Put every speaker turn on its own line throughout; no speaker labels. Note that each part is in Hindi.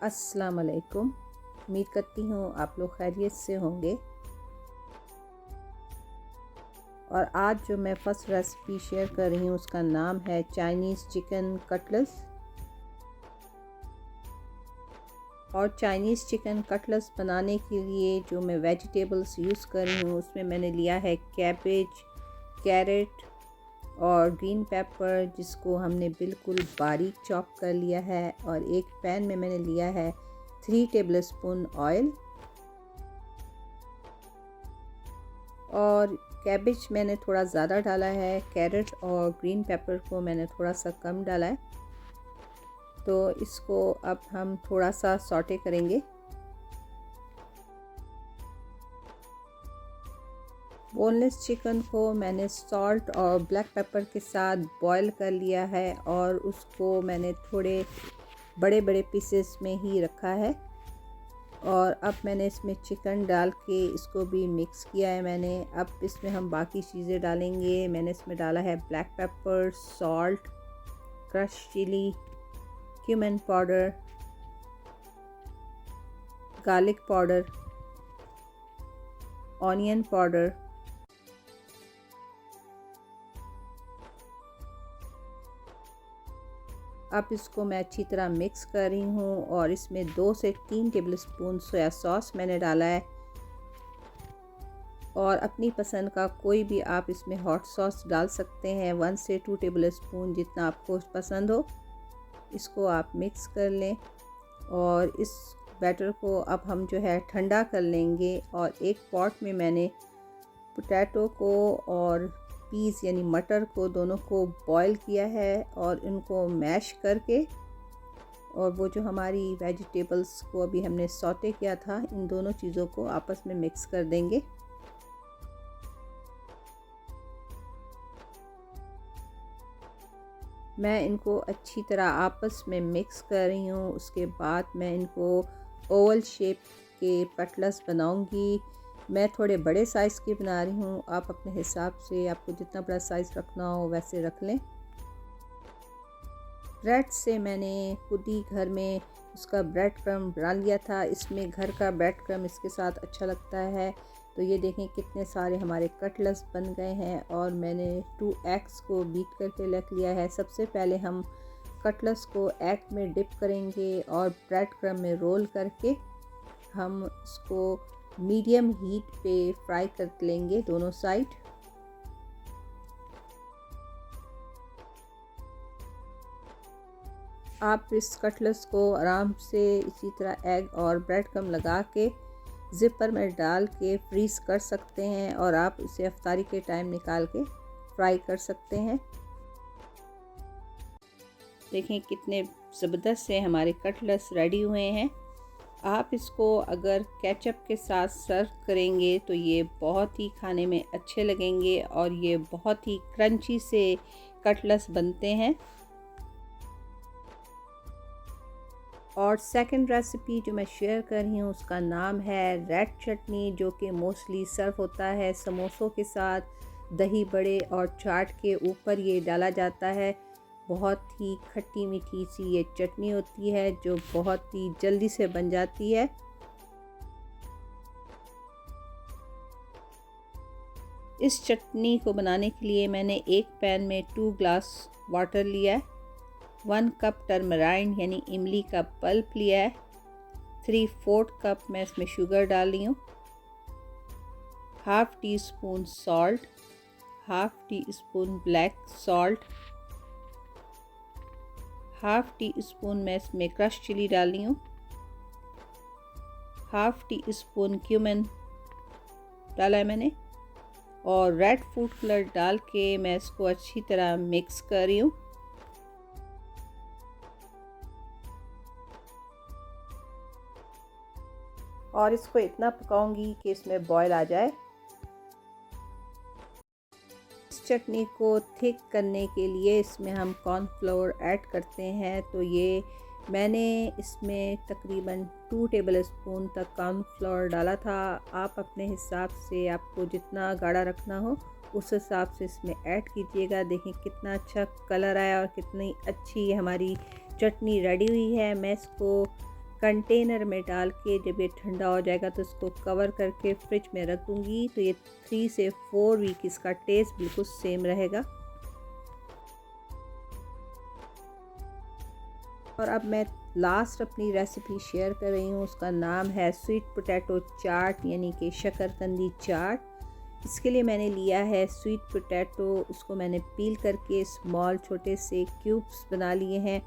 अस्सलाम वालेकुम। उम्मीद करती हूँ आप लोग खैरियत से होंगे। और आज जो मैं फ़र्स्ट रेसिपी शेयर कर रही हूँ उसका नाम है चाइनीज़ चिकन कटलेट्स। और चाइनीज़ चिकन कटलेट्स बनाने के लिए जो मैं वेजिटेबल्स यूज़ कर रही हूँ उसमें मैंने लिया है कैबेज, कैरेट और ग्रीन पेपर, जिसको हमने बिल्कुल बारीक चॉप कर लिया है। और एक पैन में मैंने लिया है 3 टेबलस्पून ऑयल। और कैबेज मैंने थोड़ा ज़्यादा डाला है, कैरेट और ग्रीन पेपर को मैंने थोड़ा सा कम डाला है। तो इसको अब हम थोड़ा सा सॉटे करेंगे। बोनलेस चिकन को मैंने सॉल्ट और ब्लैक पेपर के साथ बॉईल कर लिया है और उसको मैंने थोड़े बड़े बड़े पीसेस में ही रखा है। और अब मैंने इसमें चिकन डाल के इसको भी मिक्स किया है मैंने। अब इसमें हम बाकी चीज़ें डालेंगे। मैंने इसमें डाला है black pepper, salt, crush chilli, cumin powder, garlic powder, onion powder. अब इसको मैं अच्छी तरह मिक्स कर रही हूँ और इसमें 2 से 3 टेबलस्पून सोया सॉस मैंने डाला है। और अपनी पसंद का कोई भी आप इसमें हॉट सॉस डाल सकते हैं, 1 से 2 टेबलस्पून जितना आपको पसंद हो। इसको आप मिक्स कर लें और इस बैटर को अब हम जो है ठंडा कर लेंगे। और एक पॉट में मैंने पोटैटो को और पीस यानी मटर को दोनों को बॉईल किया है और इनको मैश करके, और वो जो हमारी वेजिटेबल्स को अभी हमने सॉटे किया था, इन दोनों चीज़ों को आपस में मिक्स कर देंगे। मैं इनको अच्छी तरह आपस में मिक्स कर रही हूँ। उसके बाद मैं इनको ओवल शेप के कटलेट्स बनाऊंगी। मैं थोड़े बड़े साइज़ के बना रही हूँ, आप अपने हिसाब से आपको जितना बड़ा साइज़ रखना हो वैसे रख लें। ब्रेड से मैंने खुद ही घर में उसका ब्रेड क्रम्ब बना लिया था। इसमें घर का ब्रेड क्रम्ब इसके साथ अच्छा लगता है। तो ये देखें कितने सारे हमारे कटलेट्स बन गए हैं। और मैंने 2 एग्स को बीट करके रख लिया है। सबसे पहले हम कटलेट्स को एग में डिप करेंगे और ब्रेड क्रम्ब में रोल करके हम इसको मीडियम हीट पे फ्राई कर लेंगे दोनों साइड। आप इस कटलेट्स को आराम से इसी तरह एग और ब्रेड क्रम्ब लगा के ज़िपर में डाल के फ्रीज़ कर सकते हैं और आप इसे इफ्तारी के टाइम निकाल के फ्राई कर सकते हैं। देखें कितने ज़बरदस्त से हमारे कटलेट्स रेडी हुए हैं। आप इसको अगर केचप के साथ सर्व करेंगे तो ये बहुत ही खाने में अच्छे लगेंगे और ये बहुत ही क्रंची से कटलेट्स बनते हैं। और सेकंड रेसिपी जो मैं शेयर कर रही हूँ उसका नाम है रेड चटनी, जो कि मोस्टली सर्व होता है समोसों के साथ, दही बड़े और चाट के ऊपर ये डाला जाता है। बहुत ही खट्टी मीठी सी ये चटनी होती है जो बहुत ही जल्दी से बन जाती है। इस चटनी को बनाने के लिए मैंने एक पैन में 2 ग्लास वाटर लिया है, 1 कप टर्मराइन यानी इमली का पल्प लिया है, 3/4 कप मैं इसमें शुगर डाल रही हूँ, ½ teaspoon salt, ½ teaspoon black salt, ½ teaspoon मैं इसमें क्रश चिली डाल रही हूँ, ½ टीस्पून क्यूमिन डाला है मैंने, और रेड फूड कलर डाल के मैं इसको अच्छी तरह मिक्स कर रही हूँ। और इसको इतना पकाऊंगी कि इसमें बॉयल आ जाए। इस चटनी को थिक करने के लिए इसमें हम कॉर्नफ्लोर ऐड करते हैं। तो ये मैंने इसमें तकरीबन 2 टेबलस्पून तक कॉर्नफ्लोर डाला था। आप अपने हिसाब से आपको जितना गाढ़ा रखना हो उस हिसाब से इसमें ऐड कीजिएगा। देखें कितना अच्छा कलर आया और कितनी अच्छी हमारी चटनी रेडी हुई है। मैं इसको कंटेनर में डाल के जब ये ठंडा हो जाएगा तो इसको कवर करके फ्रिज में रख दूँगी। तो ये 3 से 4 वीक इसका टेस्ट बिल्कुल सेम रहेगा। और अब मैं लास्ट अपनी रेसिपी शेयर कर रही हूँ। उसका नाम है स्वीट पोटैटो चाट, यानी कि शकरकंदी चाट। इसके लिए मैंने लिया है स्वीट पोटैटो, उसको मैंने पील करके स्मॉल छोटे से क्यूब्स बना लिए हैं।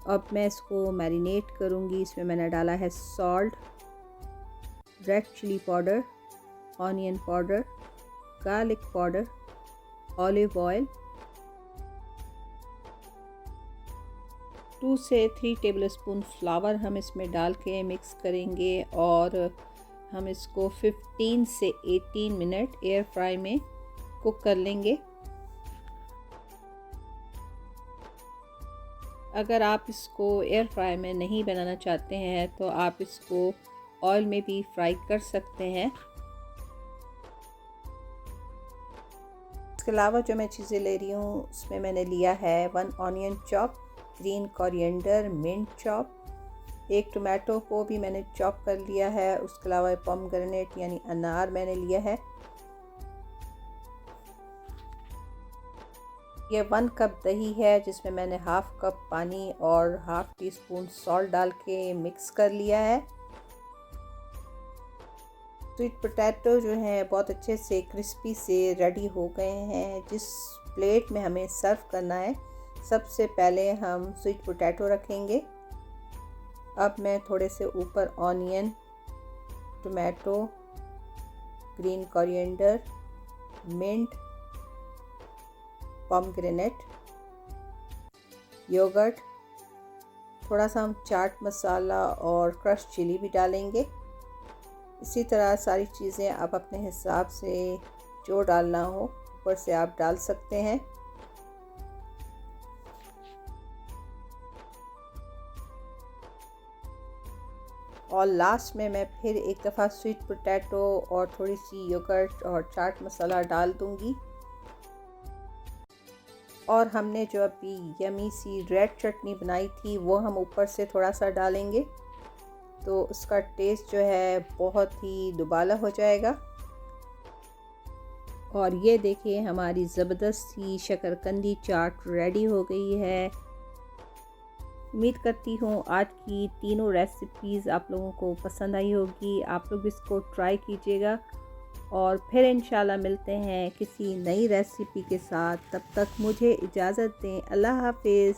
अब मैं इसको मैरिनेट करूँगी। इसमें मैंने डाला है salt, red chilli powder, onion powder, garlic powder, olive oil, 2 से 3 टेबलस्पून फ्लावर हम इसमें डाल के मिक्स करेंगे और हम इसको 15 से 18 मिनट एयर फ्राई में कुक कर लेंगे। अगर आप इसको एयर फ्राई में नहीं बनाना चाहते हैं तो आप इसको ऑयल में भी फ्राई कर सकते हैं। इसके अलावा जो मैं चीज़ें ले रही हूँ उसमें मैंने लिया है 1 onion chop, green coriander, mint chop, 1 tomato को भी मैंने चॉप कर लिया है। उसके अलावा पोमेग्रेनेट यानी अनार मैंने लिया है। ये 1 कप दही है जिसमें मैंने हाफ कप पानी और हाफ टी स्पून सॉल्ट डाल के मिक्स कर लिया है। स्वीट पोटैटो जो है बहुत अच्छे से क्रिस्पी से रेडी हो गए हैं। जिस प्लेट में हमें सर्व करना है सबसे पहले हम स्वीट पोटैटो रखेंगे। अब मैं थोड़े से ऊपर onion, tomato, green coriander, mint, pomegranate, yogurt, थोड़ा सा हम चाट मसाला और क्रश चिली भी डालेंगे। इसी तरह सारी चीज़ें आप अपने हिसाब से जो डालना हो ऊपर से आप डाल सकते हैं। और लास्ट में मैं फिर एक दफ़ा स्वीट पोटैटो और थोड़ी सी योगर्ट और चाट मसाला डाल दूंगी। और हमने जो अभी यमी सी रेड चटनी बनाई थी वो हम ऊपर से थोड़ा सा डालेंगे, तो उसका टेस्ट जो है बहुत ही दुबाला हो जाएगा। और ये देखिए हमारी ज़बरदस्त सी शकरकंदी चाट रेडी हो गई है। उम्मीद करती हूँ आज की तीनों रेसिपीज़ आप लोगों को पसंद आई होगी। आप लोग इसको ट्राई कीजिएगा और फिर इंशाल्लाह मिलते हैं किसी नई रेसिपी के साथ। तब तक मुझे इजाज़त दें। अल्लाह हाफिज़।